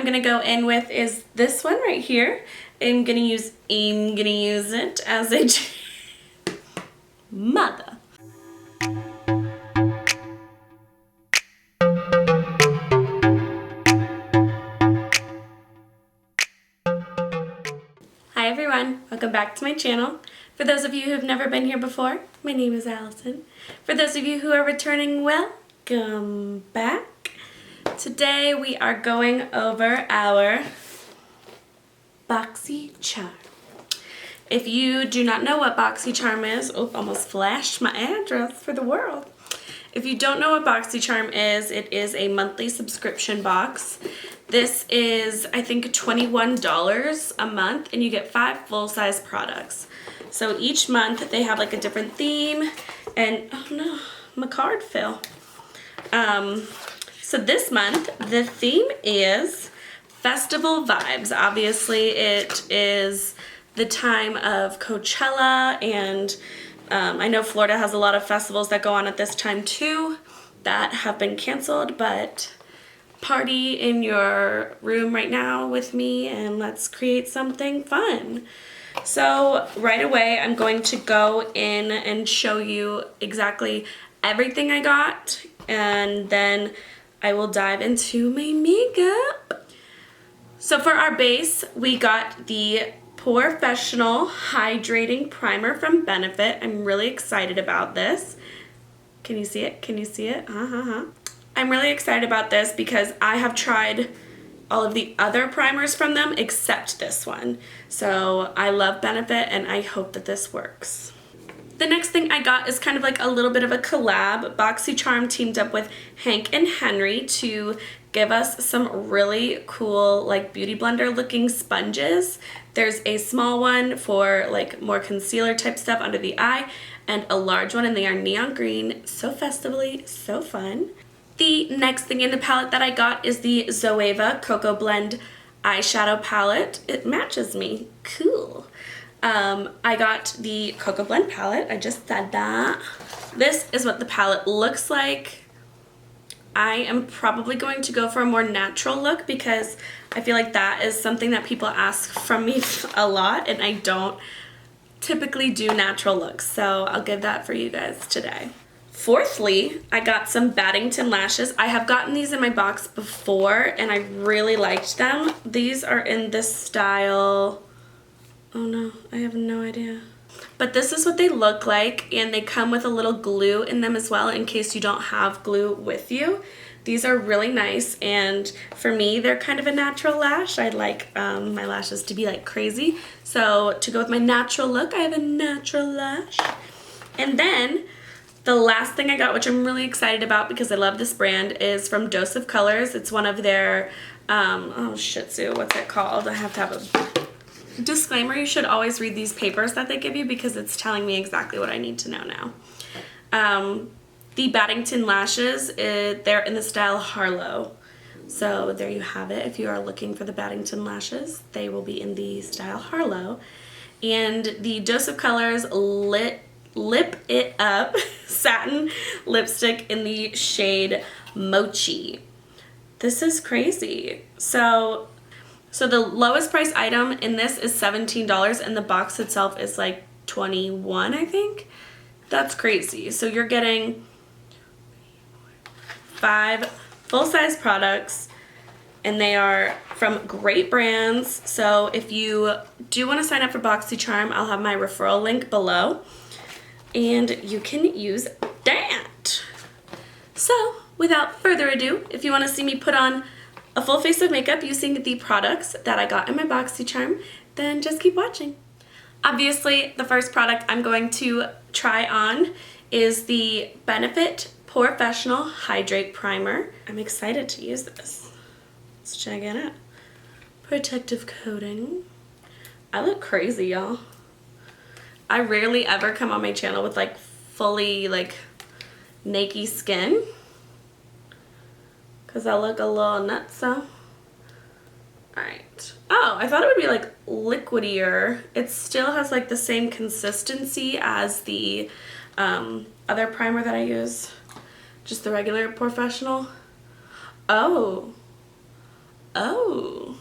I'm gonna go in with is this one right here. I'm gonna use it as a mother. Hi everyone, welcome back to my channel. For those of you who have never been here before, my name is Allison. For those of you who are returning, welcome back. Today we are going over our BoxyCharm. If you do not know what BoxyCharm is, almost flashed my address for the world. If you don't know what BoxyCharm is, it is a monthly subscription box. This is, I think, $21 a month, and you get 5 full-size products. So each month they have like a different theme, and oh no, my card fell. So this month the theme is festival vibes. Obviously it is the time of Coachella, and I know Florida has a lot of festivals that go on at this time too that have been canceled, but party in your room right now with me and let's create something fun. So right away I'm going to go in and show you exactly everything I got, and then I will dive into my makeup. So for our base, we got the Professional Hydrating Primer from Benefit. I'm really excited about this. Can you see it? Can you see it? I'm really excited about this because I have tried all of the other primers from them except this one. So I love Benefit and I hope that this works. The next thing I got is kind of like a little bit of a collab. BoxyCharm teamed up with Hank and Henry to give us some really cool like beauty blender looking sponges. There's a small one for like more concealer type stuff under the eye, and a large one, and they are neon green. So festively, so fun. The next thing in the palette that I got is the Zoeva Cocoa Blend eyeshadow palette. It matches me. Cool. I got the Cocoa Blend palette. I just said that. This is what the palette looks like. I am probably going to go for a more natural look because I feel like that is something that people ask from me a lot, and I don't typically do natural looks, so I'll give that for you guys today. Fourthly, I got some Battington lashes. I have gotten these in my box before and I really liked them. These are in this style. Oh no, I have no idea. But this is what they look like, and they come with a little glue in them as well in case you don't have glue with you. These are really nice, and for me, they're kind of a natural lash. I like my lashes to be like crazy. So to go with my natural look, I have a natural lash. And then the last thing I got, which I'm really excited about because I love this brand, is from Dose of Colors. It's one of their, oh shih tzu, what's it called? I have to have a disclaimer. You should always read these papers that they give you because it's telling me exactly what I need to know now. The Battington lashes, they're in the style Harlow. So there you have it. If you are looking for the Battington lashes, they will be in the style Harlow. And the Dose of Colors Lip It Up satin lipstick in the shade Mochi. This is crazy. So the lowest price item in this is $17, and the box itself is like $21, I think. That's crazy. So you're getting 5 full-size products, and they are from great brands. So if you do want to sign up for BoxyCharm, I'll have my referral link below, and you can use that. So without further ado, if you want to see me put on a full face of makeup using the products that I got in my BoxyCharm, then just keep watching. Obviously, the first product I'm going to try on is the Benefit Professional Hydrate Primer. I'm excited to use this. Let's check it out. Protective coating. I look crazy, y'all. I rarely ever come on my channel with like fully like naked skin, because I look a little nuts, so. Alright. Oh, I thought it would be like liquidier. It still has like the same consistency as the other primer that I use. Just the regular Professional. Oh. Oh.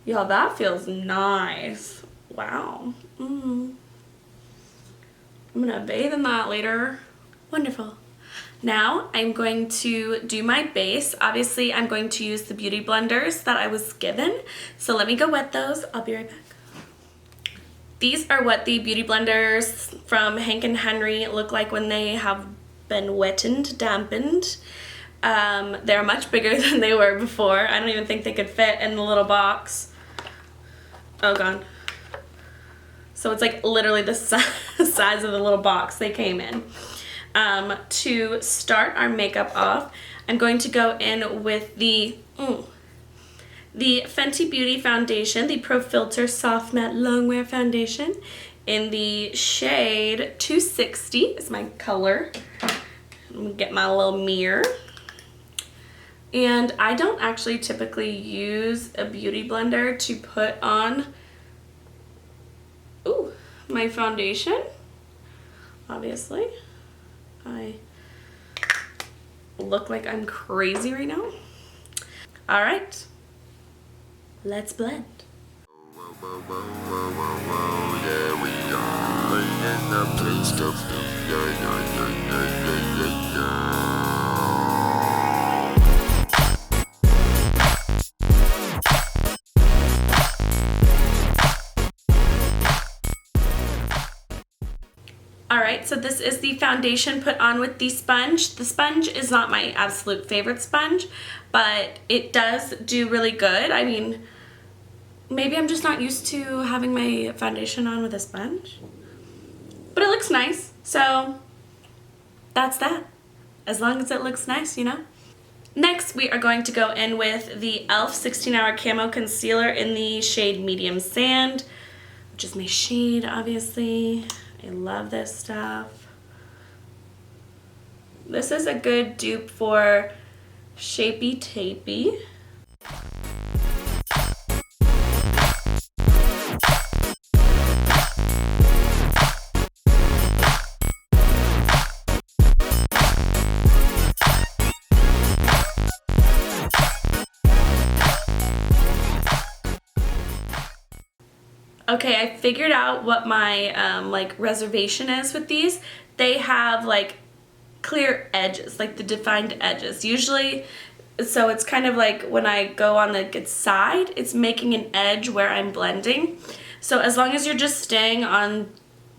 Y'all, that feels nice. Wow. I'm gonna bathe in that later. Wonderful. Now I'm going to do my base. Obviously, I'm going to use the beauty blenders that I was given. So let me go wet those. I'll be right back. These are what the beauty blenders from Hank and Henry look like when they have been wetted, dampened. They're much bigger than they were before. I don't even think they could fit in the little box. Oh god. So it's like literally the size of the little box they came in. To start our makeup off, I'm going to go in with the Fenty Beauty foundation, the Pro Filter Soft Matte Longwear Foundation in the shade 260 is my color. I'm gonna get my little mirror. And I don't actually typically use a beauty blender to put on my foundation. Obviously, I look like I'm crazy right now. All right, let's blend. Yeah, we are in the place to be. Alright, so this is the foundation put on with the sponge. The sponge is not my absolute favorite sponge, but it does do really good. I mean, maybe I'm just not used to having my foundation on with a sponge. But it looks nice, so that's that. As long as it looks nice, you know? Next, we are going to go in with the e.l.f. 16-Hour Camo Concealer in the shade Medium Sand, which is my shade, obviously. I love this stuff. This is a good dupe for Shapey Tapey. Okay, I figured out what my like reservation is with these. They have like clear edges, like the defined edges. Usually, so it's kind of like when I go on the side, it's making an edge where I'm blending. So as long as you're just staying on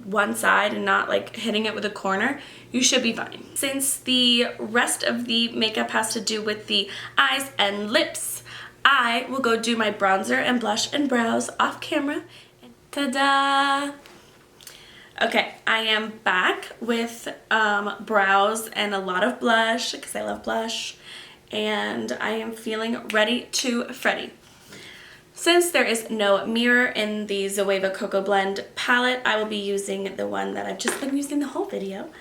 one side and not like hitting it with a corner, you should be fine. Since the rest of the makeup has to do with the eyes and lips, I will go do my bronzer and blush and brows off camera. Ta-da! Okay, I am back with brows and a lot of blush because I love blush, and I am feeling ready to Freddy. Since there is no mirror in the Zoeva Cocoa Blend palette, I will be using the one that I've just been using the whole video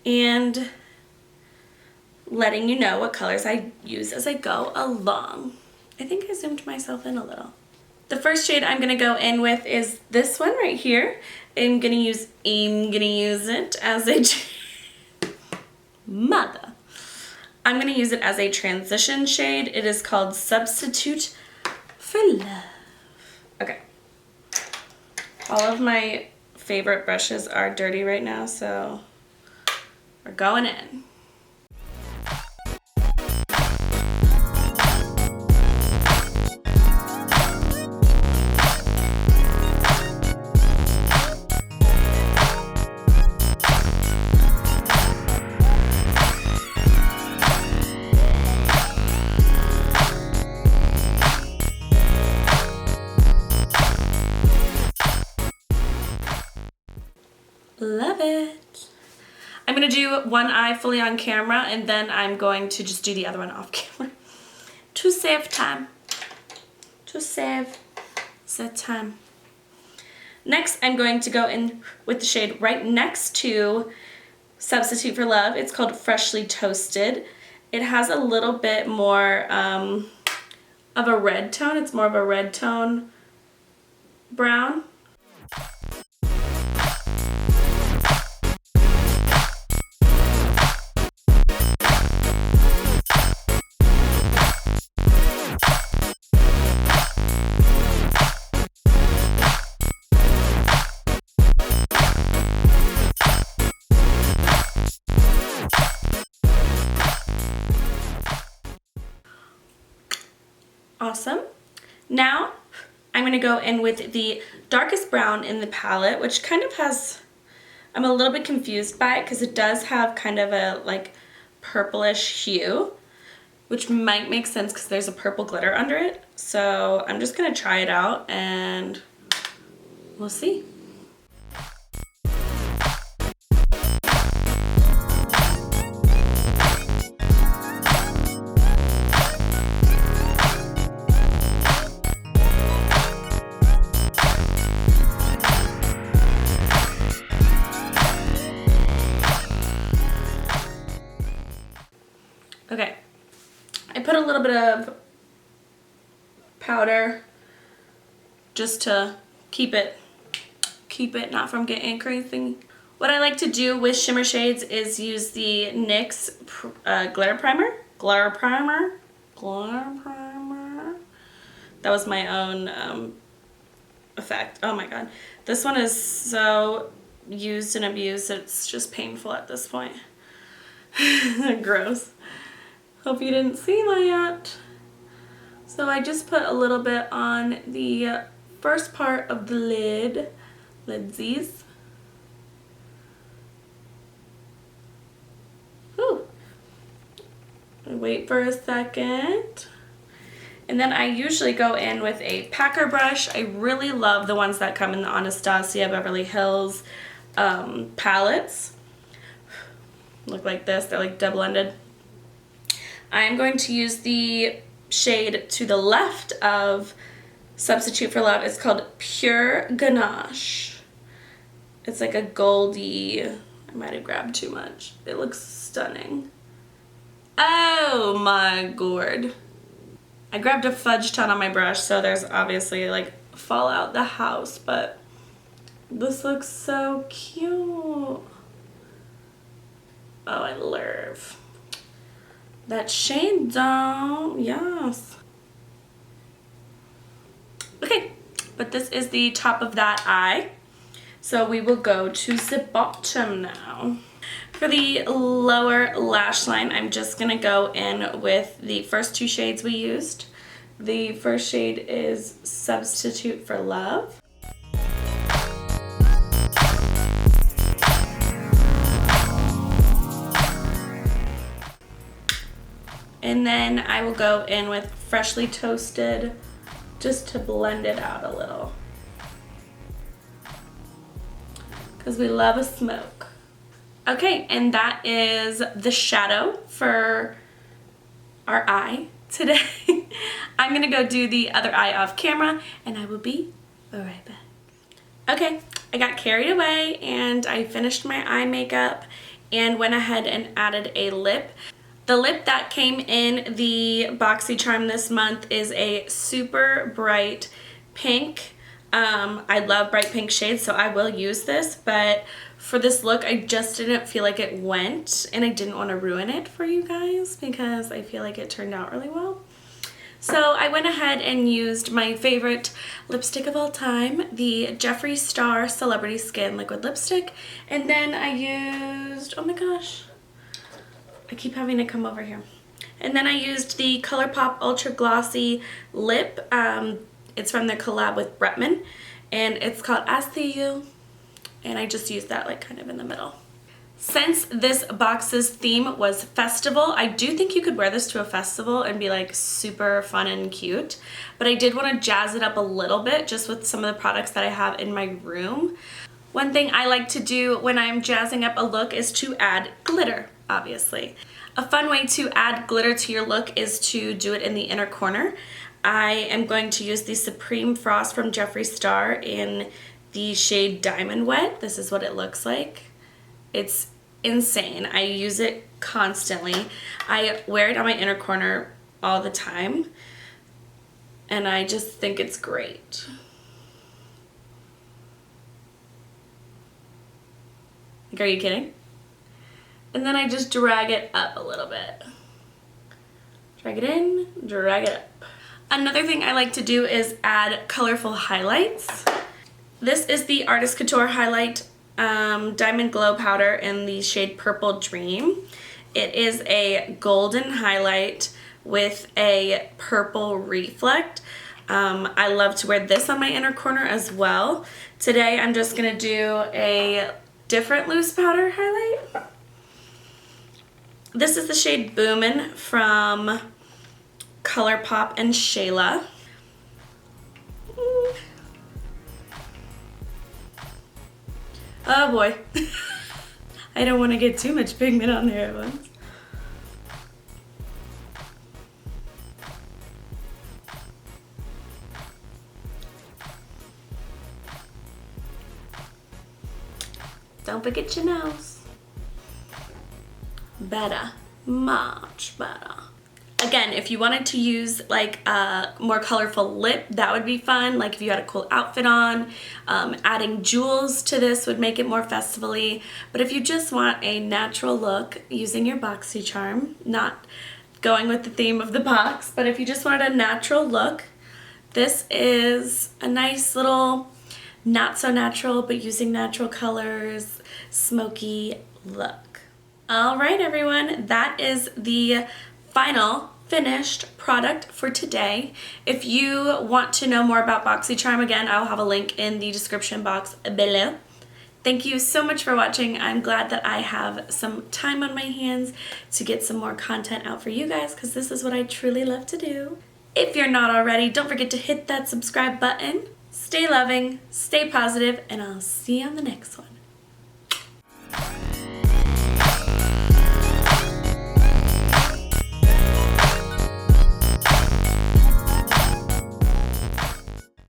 and letting you know what colors I use as I go along. I think I zoomed myself in a little. The first shade I'm gonna go in with is this one right here. I'm gonna use it as a mother. I'm gonna use it as a transition shade. It is called Substitute for Love. Okay. All of my favorite brushes are dirty right now, so we're going in. Love it. I'm going to do one eye fully on camera, and then I'm going to just do the other one off camera to save time. To save the time. Next, I'm going to go in with the shade right next to Substitute for Love. It's called Freshly Toasted. It has a little bit more of a red tone. It's more of a red tone brown. Awesome. Now I'm going to go in with the darkest brown in the palette, which kind of has, I'm a little bit confused by it because it does have kind of a like purplish hue, which might make sense because there's a purple glitter under it. So I'm just going to try it out and we'll see. Okay, I put a little bit of powder just to keep it not from getting crazy. What I like to do with shimmer shades is use the NYX glitter primer. That was my own effect. Oh my god. This one is so used and abused, it's just painful at this point. Gross. Hope you didn't see that yet. So I just put a little bit on the first part of the lidsies. Whew. Wait for a second. And then I usually go in with a packer brush. I really love the ones that come in the Anastasia Beverly Hills palettes. Look like this, they're like double-ended. I'm going to use the shade to the left of Substitute for Love. It's called Pure Ganache. It's like a goldy, I might have grabbed too much. It looks stunning. Oh my gourd. I grabbed a fudge ton on my brush, so there's obviously like fallout the house, but this looks so cute. Oh, I love that shade though, yes. Okay, but this is the top of that eye. So we will go to the bottom now. For the lower lash line, I'm just gonna go in with the first two shades we used. The first shade is Substitute for Love. And then I will go in with Freshly Toasted just to blend it out a little. Because we love a smoke. Okay, and that is the shadow for our eye today. I'm gonna go do the other eye off camera and I will be right back. Okay, I got carried away and I finished my eye makeup and went ahead and added a lip. The lip that came in the BoxyCharm this month is a super bright pink. I love bright pink shades, so I will use this, but for this look, I just didn't feel like it went, and I didn't want to ruin it for you guys because I feel like it turned out really well. So I went ahead and used my favorite lipstick of all time, the Jeffree Star Celebrity Skin Liquid Lipstick, and then I used, oh my gosh, I keep having to come over here. And then I used the ColourPop Ultra Glossy Lip. It's from their collab with Bretman, and it's called I See You. And I just used that like kind of in the middle. Since this box's theme was festival, I do think you could wear this to a festival and be like super fun and cute. But I did want to jazz it up a little bit just with some of the products that I have in my room. One thing I like to do when I'm jazzing up a look is to add glitter, obviously. A fun way to add glitter to your look is to do it in the inner corner. I am going to use the Supreme Frost from Jeffree Star in the shade Diamond Wet. This is what it looks like. It's insane. I use it constantly. I wear it on my inner corner all the time, and I just think it's great. Like, are you kidding? And then I just drag it up a little bit. Drag it in, drag it up. Another thing I like to do is add colorful highlights. This is the Artist Couture Highlight Diamond Glow Powder in the shade Purple Dream. It is a golden highlight with a purple reflect. I love to wear this on my inner corner as well. Today I'm just gonna do a different loose powder highlight. This is the shade Boomin' from ColourPop and Shayla. Oh boy. I don't want to get too much pigment on there at once. Don't forget your nose. Better. Much better. Again, if you wanted to use like a more colorful lip, that would be fun. Like if you had a cool outfit on, adding jewels to this would make it more festival-y. But if you just want a natural look using your BoxyCharm, not going with the theme of the box, but if you just wanted a natural look, this is a nice little, not so natural, but using natural colors, smoky look. All right, everyone, that is the final finished product for today. If you want to know more about BoxyCharm, again, I'll have a link in the description box below. Thank you so much for watching. I'm glad that I have some time on my hands to get some more content out for you guys, because this is what I truly love to do. If you're not already, don't forget to hit that subscribe button. Stay loving, stay positive, and I'll see you on the next one.